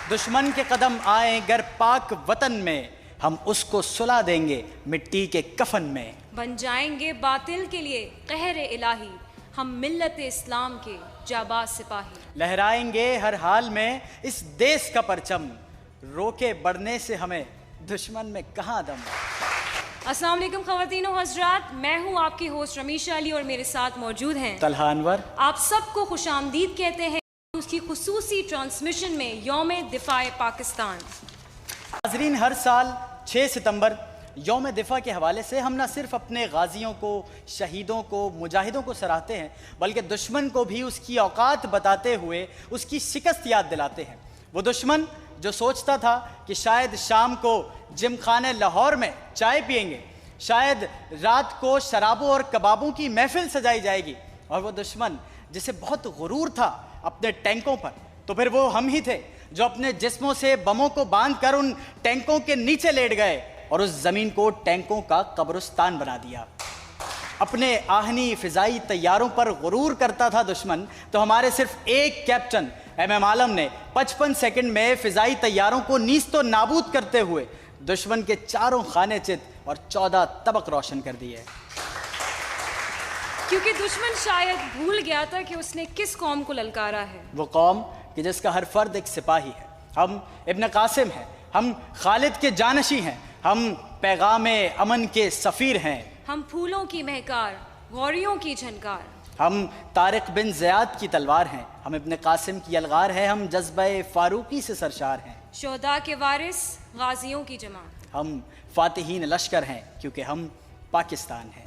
दुश्मन के कदम आए गर पाक वतन में, हम उसको सुला देंगे मिट्टी के कफन में। बन जाएंगे बातिल के लिए कहर इलाही, हम मिल्लत इस्लाम के जाबाज सिपाही। लहराएंगे हर हाल में इस देश का परचम, रोके बढ़ने से हमें दुश्मन में कहाँ दम। अस्सलाम वालेकुम ख़वातीन व हज़रात, मैं हूँ आपकी होस्ट रमीशा अली और मेरे साथ मौजूद हैं तलहा अनवर। आप सबको खुशामदीद कहते हैं उसकी खुसूसी ट्रांसमिशन में यौम दिफाए पाकिस्तान। नाज़रीन, हर साल 6 सितंबर यौम दिफा के हवाले से हम न सिर्फ अपने गाजियों को, शहीदों को, मुजाहिदों को सराहते हैं, बल्कि दुश्मन को भी उसकी औकात बताते हुए उसकी शिकस्त याद दिलाते हैं। वो दुश्मन जो सोचता था कि शायद शाम को जिमखाने लाहौर में चाय पिएंगे, शायद रात को शराबों और कबाबों की महफिल सजाई जाएगी, और वो दुश्मन जिसे बहुत गुरूर था अपने टैंकों पर, तो फिर वो हम ही थे जो अपने जिस्मों से बमों को बांध कर उन टैंकों के नीचे लेट गए और उस जमीन को टैंकों का कब्रिस्तान बना दिया। अपने आहनी फिजाई तैयारों पर गुरूर करता था दुश्मन, तो हमारे सिर्फ एक कैप्टन MM आलम ने 55 सेकंड में फिजाई तैयारों को नीस्तो नाबूद करते हुए दुश्मन के चारों खाने चित और 14 तबक रोशन कर दिए। क्योंकि दुश्मन शायद भूल गया था कि उसने किस कौम को ललकारा है। वो कौम कि जिसका हर फर्द एक सिपाही है। हम इब्न कासिम हैं, हम खालिद के जानशी हैं, हम पैगाम अमन के सफ़ीर हैं, हम फूलों की महकार, गौरियों की झनकार, हम तारिक बिन ज़ियाद की तलवार हैं, हम इब्न कासिम की यलगार हैं, हम जज्बे फारूकी से सरशार हैं, शोहदा के वारिस, गाजियों की जमात, हम फातिहीन लश्कर हैं, क्योंकि हम पाकिस्तान हैं।